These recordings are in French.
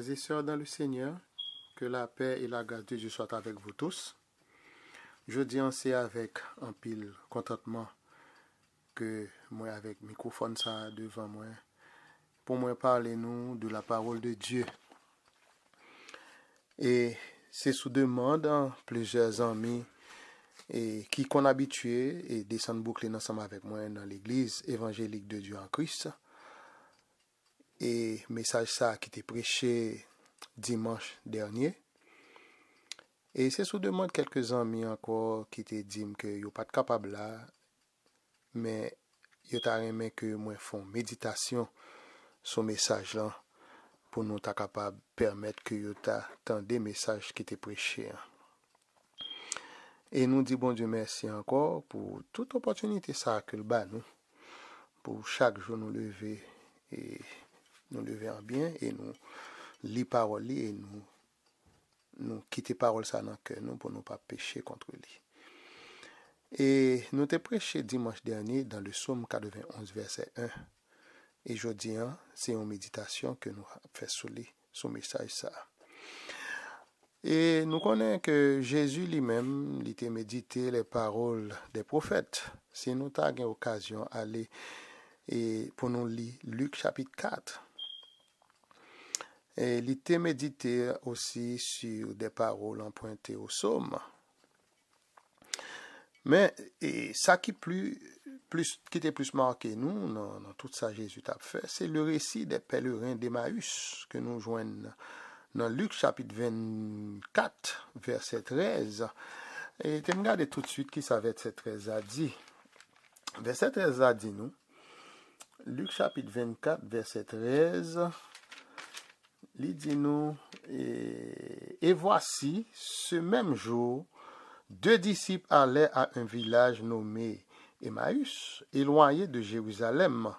Frères et sœurs dans le Seigneur, que la paix et la grâce de Dieu soient avec vous tous. Je dis c'est avec un pile contentement que moi avec microphone ça devant moi pour moi parler nous de la parole de Dieu. Et c'est sous demande plusieurs amis et qui qu'on habitué et descendre boucler ensemble avec moi dans l'église évangélique de Dieu en Christ. Et message ça qui était prêché dimanche dernier. Et c'est sous demande quelques amis encore qui te disent que yo pas capable là, mais yo t'a aimé que moi font méditation sur message là pour nous ta capable permettre que yo t'a des messages qui étaient prêchés. Et nous dit bon Dieu merci encore pour toute opportunité ça que le bas nous pour chaque jour nous lever et nous lever en bien et nous lire parole et nous quitter parole ça dans cœur nous pour ne pas pécher contre lui. Et nous t'ai prêché dimanche dernier dans le psaume 91 verset 1. Et aujourd'hui, c'est une méditation que nous faisons sur le message ça. Et nous connaissons que Jésus lui-même, il était médité les paroles des prophètes. Si nous avons l'occasion d'aller et pour nous lire Luc chapitre 4. Et il était médité aussi sur des paroles empruntées au psaume. Mais ça qui était plus marqué nous dans tout ça Jésus a fait, c'est le récit des pèlerins d'Emmaüs que nous joignons dans Luc chapitre 24 verset 13. Et tu me regardes tout de suite qui ça verset 13 a dit. Verset 13 a dit nous. Luc chapitre 24 verset 13. Il dit nous et voici ce même jour 2 disciples allaient à un village nommé Emmaüs, éloigné de Jérusalem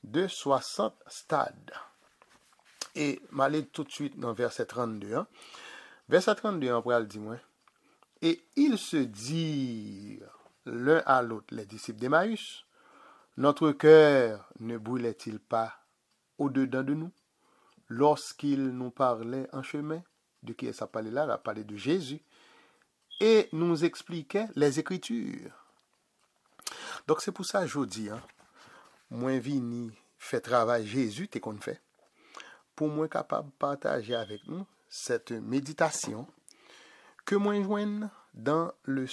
de 60 stades. Et m'aller tout de suite dans verset 32. Verset 32, on pourrait le dire. Et ils se dirent l'un à l'autre, les disciples d'Emmaüs, notre cœur ne brûlait-il pas au-dedans de nous lorsqu'il nous parlait en chemin? De qui ça parlait là? Il a parlé de Jésus. Et nous expliquait les Écritures. Donc c'est pour ça je dis, moi vini fait travail Jésus t'es qu'on fait, pour moi capable de partager avec nous cette méditation que moi joigne dans le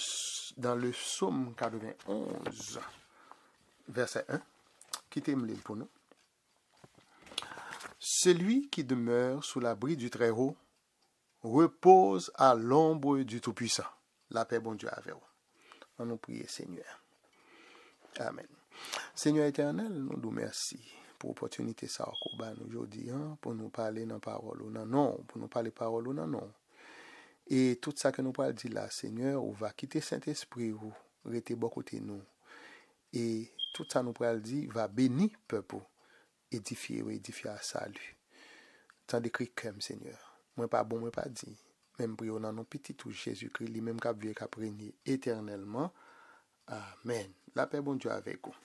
psaume 91 verset 1 qui t'aime pour nous. Celui qui demeure sous l'abri du Très-Haut repose à l'ombre du Tout-Puissant. La paix, bon Dieu, avec vous. On nous prie, Seigneur. Amen. Seigneur éternel, nous nous merci pour l'opportunité ça qu'on nous aujourd'hui, pour nous parler dans parole ou non, pour nous parler parole ou non. Et tout ça que nous parlons dire là, Seigneur, on va quitter Saint-Esprit ou rester bon côté nous. Et tout ça nous parlons dire va bénir peuple, édifier à salut. Tant d'écrit comme Seigneur. Moi pas bon, moi pas dit. Même prions dans nos petits tout Jésus-Christ, lui-même qui a vécu, qui a régné éternellement. Amen. La paix, bon Dieu, avec vous.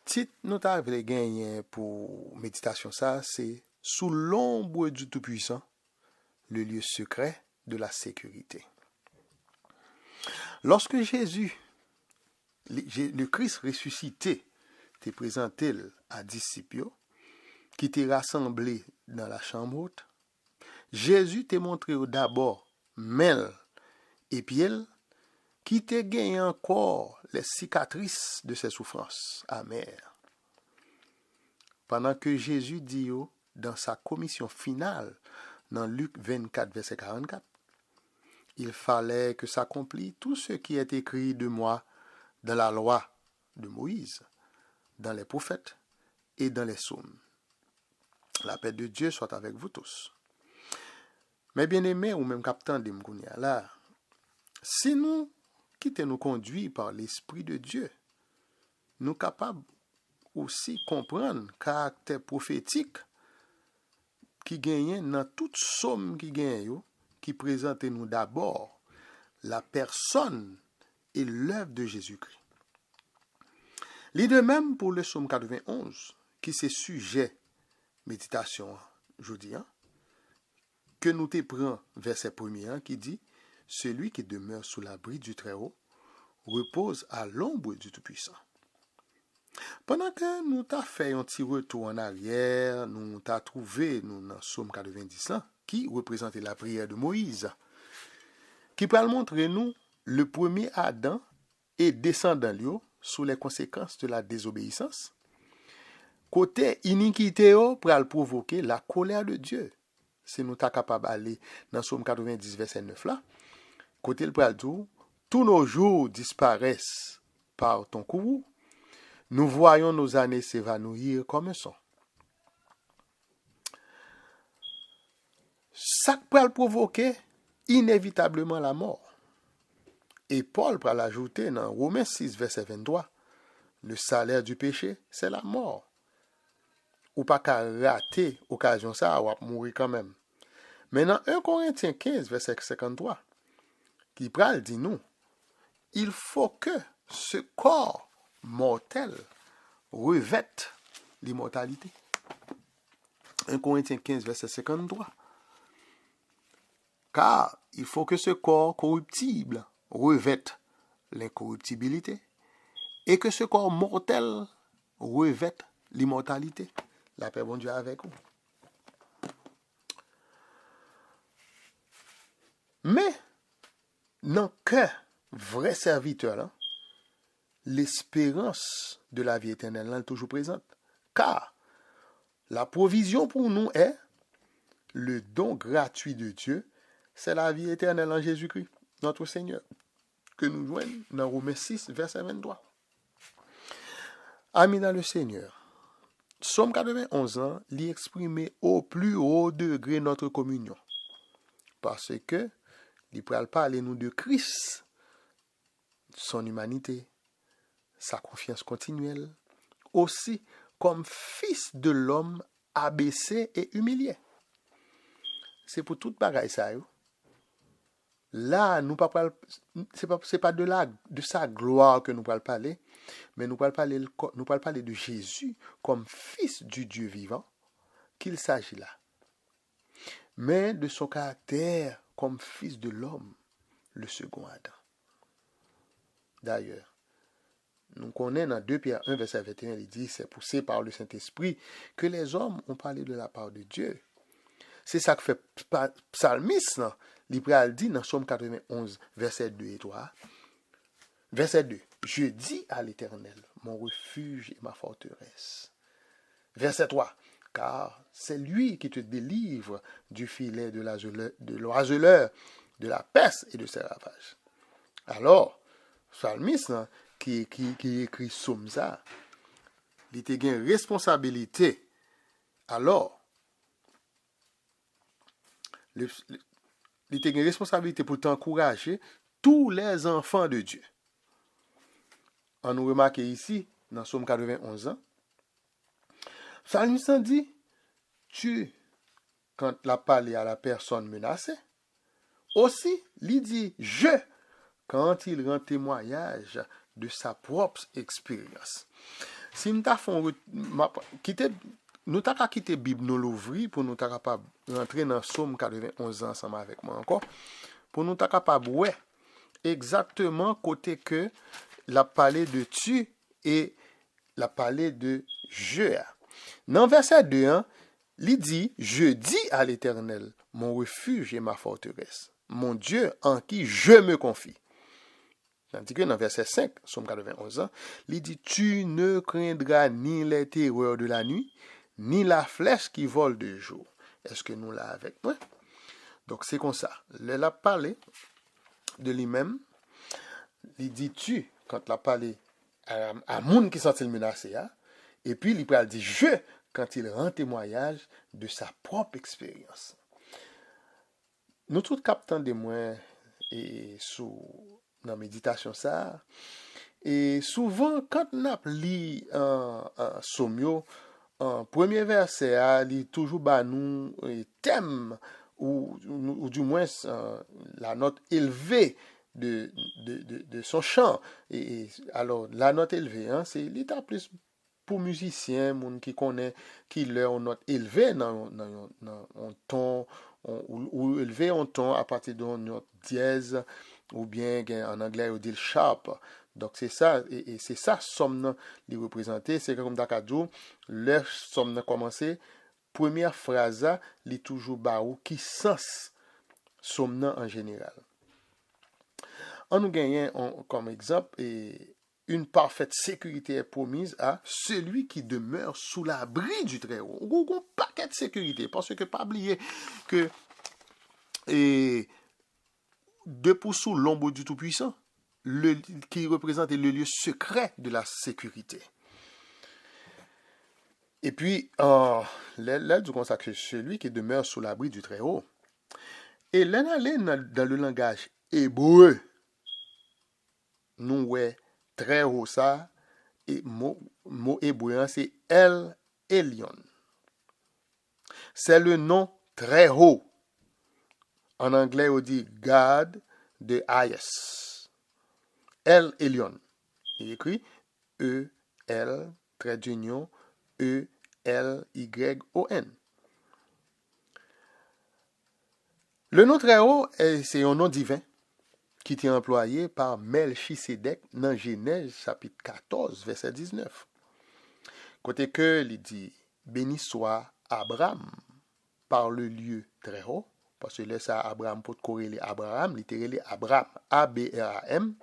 Titre, nous avons gagné pour méditation, ça, c'est sous l'ombre du Tout-Puissant, le lieu secret de la sécurité. Lorsque Jésus, le Christ ressuscité, t'est présenté à disciples, qui étaient rassemblés dans la chambre haute, Jésus t'a montré d'abord Mel et Piel qui t'a gagné encore les cicatrices de ses souffrances amères. Pendant que Jésus dit dans sa commission finale dans Luc 24 verset 44, il fallait que s'accomplisse tout ce qui est écrit de moi dans la loi de Moïse, dans les prophètes et dans les psaumes. La paix de Dieu soit avec vous tous. Mais bien aimés ou même captant de Mgounia là, si nous quittons nous conduire par l'Esprit de Dieu, nous capables aussi comprendre le caractère prophétique qui gagne dans toute somme qui gagne, qui présente nous d'abord la personne et l'œuvre de Jésus-Christ. Il de même pour le psaume 91, qui c'est sujet méditation aujourd'hui. que nous te prenons verset 1er qui dit « Celui qui demeure sous l'abri du Très-Haut repose à l'ombre du Tout-Puissant. » Pendant que nous t'avons fait un petit retour en arrière, nous t'avons trouvé nous, dans Psaume 90 là, qui représentait la prière de Moïse, qui peut montrer nous le premier Adam et descendant lui sous les conséquences de la désobéissance. Côté iniquité pour provoquer la colère de Dieu. Si nous sommes capables d'aller dans Psaume 90 verset 9 là, côté le pral dit, tous nos jours disparaissent par ton courroux. Nous voyons nos années s'évanouir comme un son. Ça peut provoquer inévitablement la mort. Et Paul peut l'ajouter dans Romains 6, verset 23. Le salaire du péché, c'est la mort. Ou pas qu'à rater occasion ça, ou à mourir quand même. Mais dans 1 Corinthiens 15, verset 53, qui pral dit nous, il faut que ce corps mortel revête l'immortalité. 1 Corinthiens 15, verset 53. Car il faut que ce corps corruptible revête l'incorruptibilité et que ce corps mortel revête l'immortalité. La paix bon Dieu avec vous. Mais, non que vrai serviteur, là, l'espérance de la vie éternelle là, est toujours présente. Car la provision pour nous est le don gratuit de Dieu, c'est la vie éternelle en Jésus-Christ, notre Seigneur, que nous joignons dans Romains 6, verset 23. Amis dans le Seigneur, Psaume 91 ans, l'y exprimer au plus haut degré notre communion. Parce que, il peut parler nous de Christ, son humanité, sa confiance continuelle, aussi comme fils de l'homme abaissé et humilié. C'est pour toute bagaille ça. Là, nous pas c'est pas de sa gloire que nous parlons parler, mais nous parlons parler de Jésus comme fils du Dieu vivant qu'il s'agit là. Mais de son caractère comme fils de l'homme, le second Adam. D'ailleurs, nous connaissons dans 2 Pierre 1, verset 21, il dit, c'est poussé par le Saint-Esprit que les hommes ont parlé de la part de Dieu. C'est ça que fait psalmiste, il dit dans Psaume 91, verset 2 et 3. Verset 2, je dis à l'Éternel, mon refuge et ma forteresse. Verset 3, car c'est lui qui te délivre du filet de l'oiseleur, de la peste et de ses ravages. Alors, psalmiste qui écrit Psaume ça, il a une responsabilité. Alors, il a une responsabilité pour t'encourager tous les enfants de Dieu. On nous remarque ici, dans Psaume 91 ans, psalmiste dit, tu, quand la parlé à la personne menacée, aussi, il dit, je, quand il rend témoignage de sa propre expérience. Si nous avons quitté la Bible nous l'ouvrir pour nous capable rentrer dans Psaume 91 ensemble avec moi encore, pour nous capable ouais exactement côté que la parler de tu et la parler de je. Dans verset 2, hein, il dit, je dis à l'Éternel, mon refuge et ma forteresse, mon Dieu en qui je me confie. Tandis que dans verset 5, Psaume 91 ans, il dit, tu ne craindras ni les terreurs de la nuit, ni la flèche qui vole de jour. Est-ce que nous l'avons avec moi? Donc c'est comme ça. Il a parlé de lui-même. Il dit tu, quand il a parlé à monde qui sont menacé, hein? Et puis il a dit je, quand il rend témoignage de sa propre expérience. Nous tous captons des mots et sous dans méditation ça. Et souvent quand on lit un psaume, en premier verset, il toujours ba nous thème ou du moins la note élevée de son chant. Et alors la note élevée, hein, c'est l'état plus pour musicien, monde qui connaît, qui leur note élevée dans un ton ou élever un ton à partir d'un note dièse, ou bien en anglais on dit sharp. Donc c'est ça, et c'est ça somme li représenter, c'est comme Dakadou, le somme commencer, première phrase li toujours ba ou qui sens somme en général. On nous gagne comme exemple et une parfaite sécurité est promise à celui qui demeure sous l'abri du Très-Haut. On a un paquet de sécurité, parce que pas oublier que debout sous l'ombre du Tout-Puissant, qui représente le lieu secret de la sécurité. Et puis, l'aile du consacré, celui qui demeure sous l'abri du Très-Haut. Et là, dans le langage hébreu, nous, ouais, Très-Haut, ça, et mot hébreu, c'est El Elyon. C'est le nom Très-Haut. En anglais, on dit God the Highest. El Elyon. Il écrit E-L, trait d'union, E-L-Y-O-N. Le nom Très-Haut, c'est un nom divin qui était employé par Melchisedec dans Genèse chapitre 14, verset 19. Côté que il dit, béni soit Abraham par le lieu Très-Haut, parce que là, ça, Abraham, pour corréler Abraham, littéralement Abraham, A-B-R-A-M,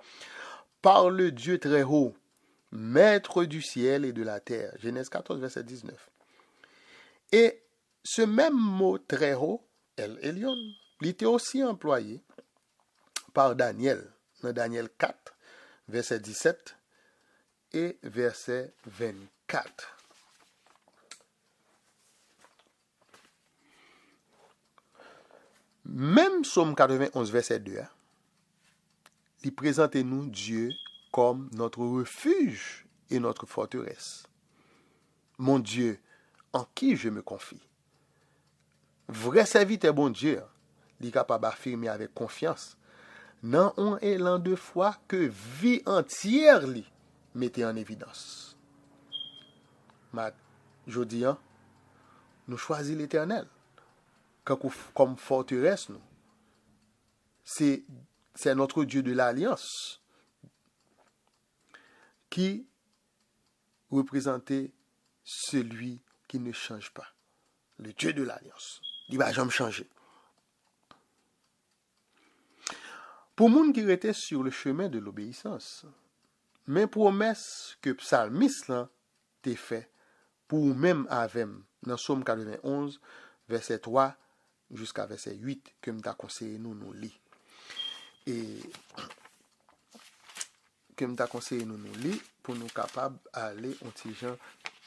par le Dieu Très-Haut, maître du ciel et de la terre. Genèse 14, verset 19. Et ce même mot Très-Haut, El Elyon, il était aussi employé par Daniel, dans Daniel 4, verset 17 et verset 24. Même Psaume 91, verset 2, il présente nous Dieu comme notre refuge et notre forteresse. Mon Dieu, en qui je me confie. Vrai serviteur bon Dieu, il est capable d'affirmer avec confiance, dans un élan de foi que vie entière li mettait en évidence. Je dis, nous choisissons l'Éternel comme forteresse, nous. C'est notre Dieu de l'Alliance qui représentait celui qui ne change pas. Le Dieu de l'Alliance. Il ne va jamais changer. Pour les gens qui étaient sur le chemin de l'obéissance, mes promesses que psalmiste t'a fait pour même avec dans Psaume 91, verset 3 jusqu'à verset 8, que m'ta conseillé nous lire. Et que m'ta conseillé nous lire pour nous capables d'aller un petit gens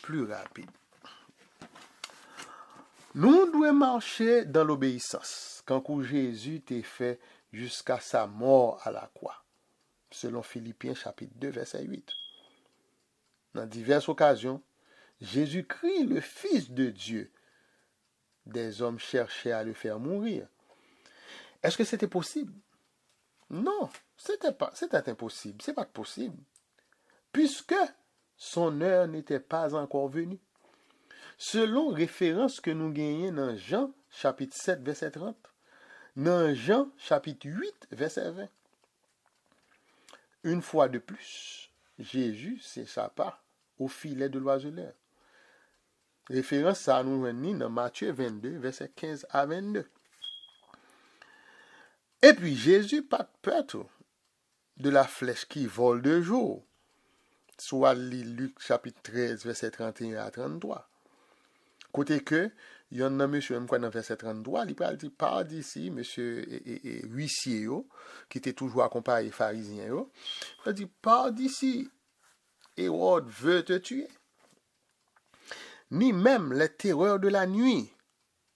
plus rapide. Nous devons marcher dans l'obéissance, quand Jésus t'a fait jusqu'à sa mort à la croix, selon Philippiens chapitre 2, verset 8. Dans diverses occasions, Jésus-Christ, le Fils de Dieu, des hommes cherchaient à le faire mourir. Est-ce que c'était possible? Non, c'était impossible, c'est pas possible, puisque son heure n'était pas encore venue. Selon référence que nous gagnons dans Jean chapitre 7, verset 30, dans Jean chapitre 8, verset 20. Une fois de plus, Jésus s'échappa au filet de l'oiseleur. Référence ça nous réunit dans Matthieu 22, verset 15 à 22. Et puis Jésus pas peur de la flèche qui vole de jour. Soit Luc chapitre 13, verset 31 à 33. Côté que, il y en a monsieur, même dans verset 33, il parle dit, par d'ici, monsieur et huissier, qui était toujours accompagné pharisien, il dit, par d'ici, Hérode veut te tuer. Ni même les terreurs de la nuit,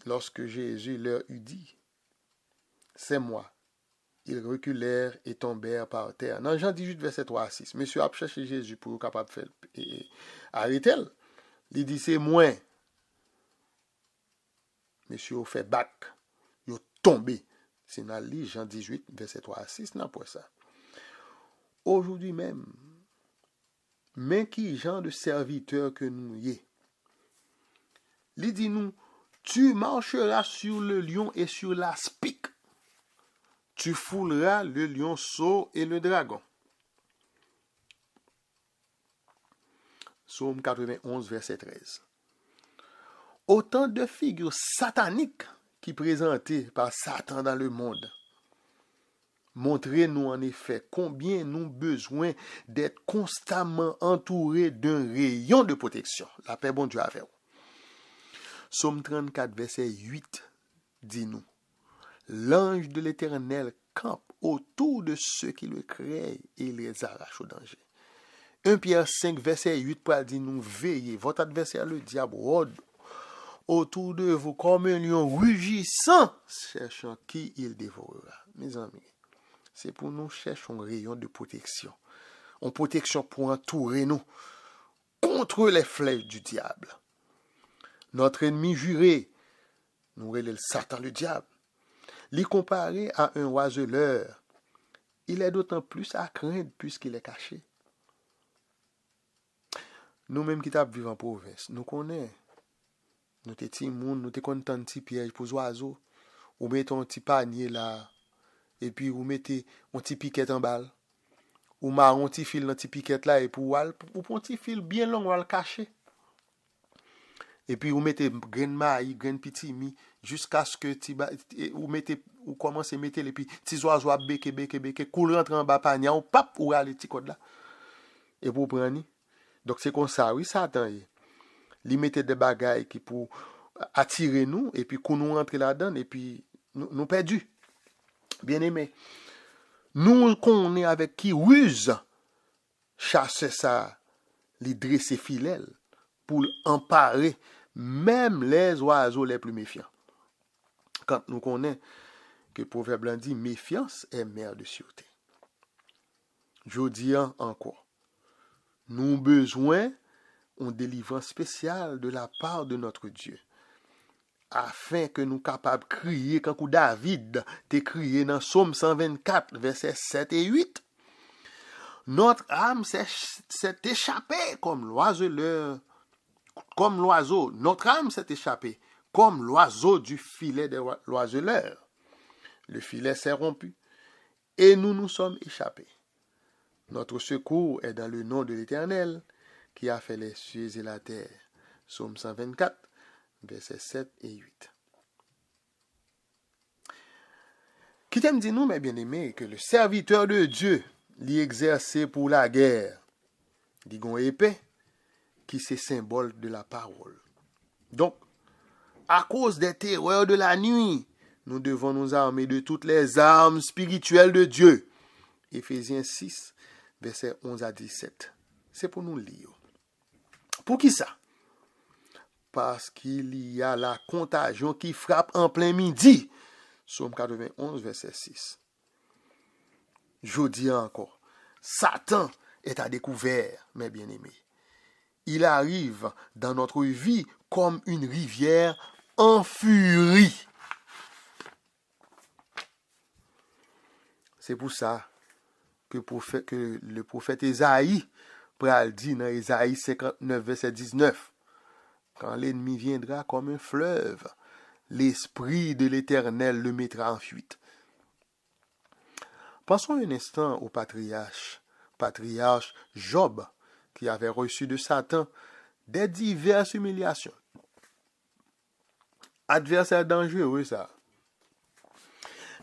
lorsque Jésus leur eut dit, c'est moi. Ils reculèrent et tombèrent par terre. Dans Jean 18, verset 3 à 6, monsieur a cherché Jésus pour être capable de faire arrêter. Il dit, c'est moi. Monsieur a fait bac. Il a tombé. C'est dans Jean 18, verset 3 à 6, n'a pas ça. Aujourd'hui même, mais qui genre de serviteur que nous y est. Il dit nous, Tu marcheras sur le lion et sur l'aspic. Tu fouleras le lionceau et le dragon. Psaume 91, verset 13. Autant de figures sataniques qui présentées par Satan dans le monde. Montrez-nous en effet combien nous avons besoin d'être constamment entourés d'un rayon de protection. La paix, bon Dieu, avec vous. Psaume 34, verset 8, dit-nous. L'ange de l'Éternel campe autour de ceux qui le craignent et les arrache au danger. 1 Pierre 5, verset 8, pour dire nous veillez. Votre adversaire, le diable, rôde autour de vous comme un lion rugissant, cherchant qui il dévorera. Mes amis, c'est pour nous chercher un rayon de protection. Une protection pour entourer nous contre les flèches du diable. Notre ennemi juré, nous relève Satan le diable. L'y comparer à un oiseleur, il est d'autant plus à craindre puisqu'il est caché. Nous-mêmes qui vivons en province, nous connaissons. Nous te petits moun, nous te content un petit piège pour les oiseaux. Ou mettons un petit panier là. Et puis ou mettez un petit piquet en balle. Ou marron un petit fil dans petit piquet là. Et pour un petit fil bien long, ou le cacher. Et puis ou mettez grain maïs, grain petit mi, jusqu'à ce que ou commencez à mettre les petits oiseaux à béquer, coule rentre en bas panier, ou pap, ou aller petit code là. Et pour prendre. Donc c'est comme ça, oui, ça attend. Li mette des bagailles qui pour attirer nous et puis qu'on nous rentre là-dedans et puis nous perdus. Bien aimé, nous qu'on est avec qui ruse chasser ça, les dresser filets pour emparer même les oiseaux les plus méfiants. Quand nous connaissons que le proverbe dit méfiance est mère de sûreté. Je dis encore, nous avons besoin une délivrance spéciale de la part de notre Dieu, afin que nous capables de crier quand David t'a crié dans Psaume 124, versets 7 et 8. Notre âme s'est échappée comme l'oiseau. Notre âme s'est échappée comme l'oiseau du filet de l'oiseleur. Le filet s'est rompu et nous nous sommes échappés. Notre secours est dans le nom de l'Éternel, qui a fait les cieux et la terre. Psaume 124, versets 7 et 8. Qui t'aime dit nous, mes bien-aimés, que le serviteur de Dieu l'y exercé pour la guerre, dit gon épée, qui c'est symbole de la parole. Donc, à cause des terreurs de la nuit, nous devons nous armer de toutes les armes spirituelles de Dieu. Éphésiens 6, versets 11 à 17. C'est pour nous lire. Pour qui ça? Parce qu'il y a la contagion qui frappe en plein midi. Psaume 91, verset 6. Je dis encore, Satan est à découvert, mes bien-aimés. Il arrive dans notre vie comme une rivière en furie. C'est pour ça que le prophète Ésaïe pral dit dans Ésaïe 59, verset 19, quand l'ennemi viendra comme un fleuve, l'esprit de l'Éternel le mettra en fuite. Pensons un instant au patriarche Job, qui avait reçu de Satan des diverses humiliations. Adversaire dangereux, ça.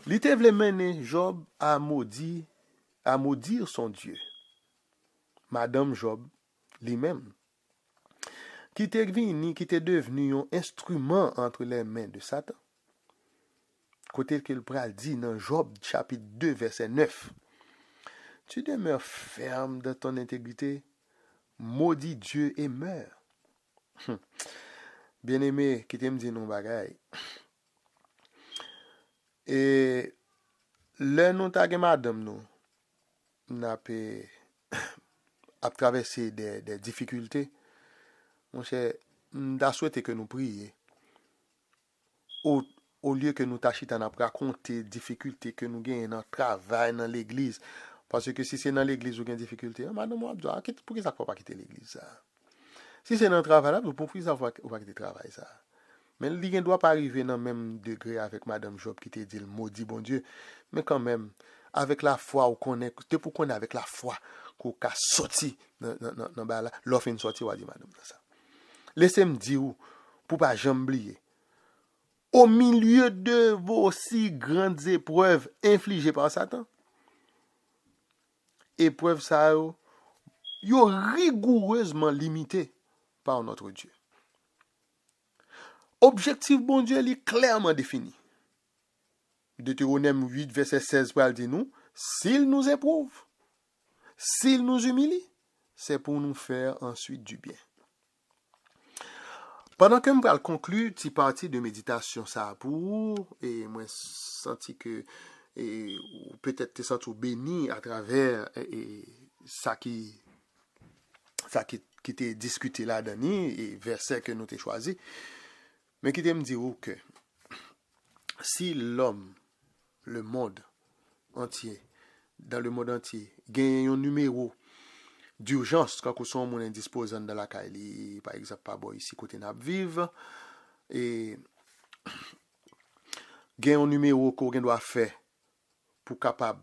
Il était voulu mener Job à maudire son Dieu. Madame Job, lui-même, qui était devenu un instrument entre les mains de Satan. Côté qu'il pral dit dans Job chapitre 2 verset 9. Tu demeures ferme dans ton intégrité, maudit Dieu et meurs. Bien-aimé, qui t'aime dire non bagaille. Et le nous tagé madame nous n'a à traverser des difficultés. Mon cher, nous souhaité que nous prions. Au lieu que nous tâchions à raconter les difficultés que nous gagnons dans le travail, dans l'église. Parce que si c'est dans l'église où vous avez des difficultés, madame, pour qui ça ne faut pas quitter l'église ça? Si c'est dans le travail, pourquoi ça ne faut pas quitter le travail ça? Mais il ne doit pas arriver dans le même degré avec Madame Job qui te dit le maudit bon Dieu. Mais quand même, avec la foi, c'est pour qu'on ait avec la foi qu'on a sorti dans là, l'offre une sortie, on dit Madame ça. Laissez-moi dire, pour pas jamais oublier, au milieu de vos si grandes épreuves infligées par Satan, épreuves ça yo rigoureusement limitées par notre Dieu. Objectif bon Dieu est clairement défini. Deutéronome 8, verset 16, pour dire nous, s'il nous éprouve, s'il nous humilie, c'est pour nous faire ensuite du bien. Pendant que je vais conclure cette partie de méditation, ça pour, et moi, senti que, et peut-être te senti béni à travers ça qui était discuté là, Dani, et verset que nous avons choisi, mais qui me dire que si l'homme, le monde entier, dans le monde entier, gagne un numéro d'urgence quand on sont mon indisposant dans la caille, par exemple, pas bon ici côté n'a vivre et gagne un numéro qu'on doit faire pour capable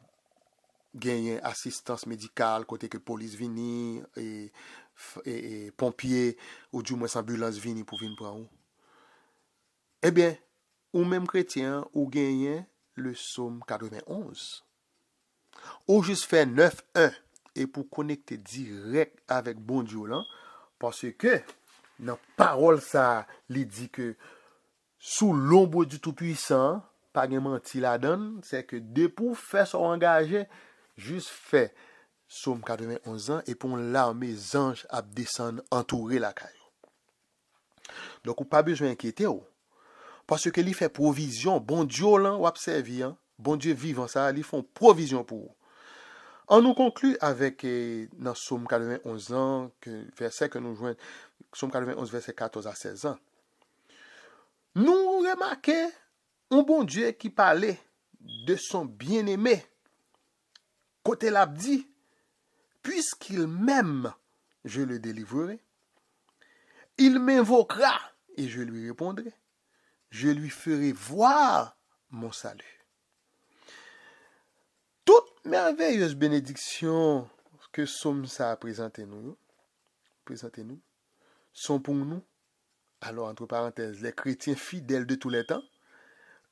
gagner assistance médicale côté que police vini et pompiers ou du moins ambulance vini pour venir prendre. Eh bien, ou même chrétien ou gagne le psaume 91. Ou juste faire 9.1 et pour connecter direct avec bon Dieu là, parce que dans parole ça, il dit que sous l'ombre du Tout-Puissant, pas de menti la donne, c'est que de pour faire son engagé, juste fait Psaume 91 ans et pour l'armée anges à descendre entourer la caille. Donc ou pas besoin d'inquiéter parce que il fait provision, bon Dieu là ou observer, bon Dieu vivant ça, ils font provision pour vous. On nous conclut avec dans Psaume 91 ans, verset que nous jouons, Psaume 91 verset 14 à 16 ans. Nous remarquons un bon Dieu qui parlait de son bien-aimé. Côté l'a dit, puisqu'il m'aime, je le délivrerai. Il m'invoquera et je lui répondrai. Je lui ferai voir mon salut. Toute merveilleuse bénédiction que Psaume ça a présenté nous, sont pour nous, alors entre parenthèses, les chrétiens fidèles de tous les temps,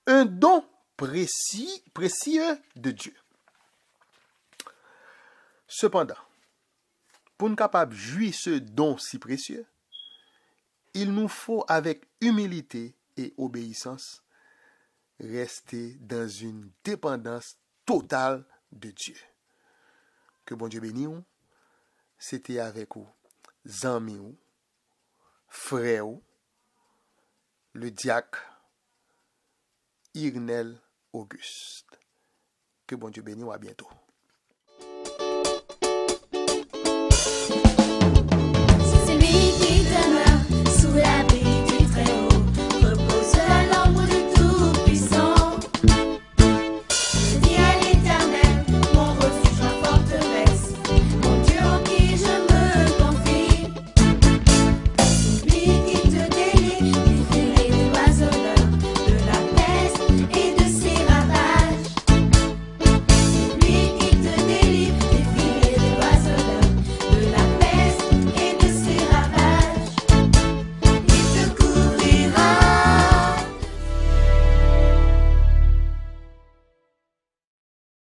un don précieux de Dieu. Cependant, pour nous capables de jouir ce don si précieux, il nous faut avec humilité et obéissance rester dans une dépendance totale de Dieu. Que bon Dieu bénisse, c'était avec vous, amis, frères, le diacre Irnel Auguste. Que bon Dieu bénisse, à bientôt.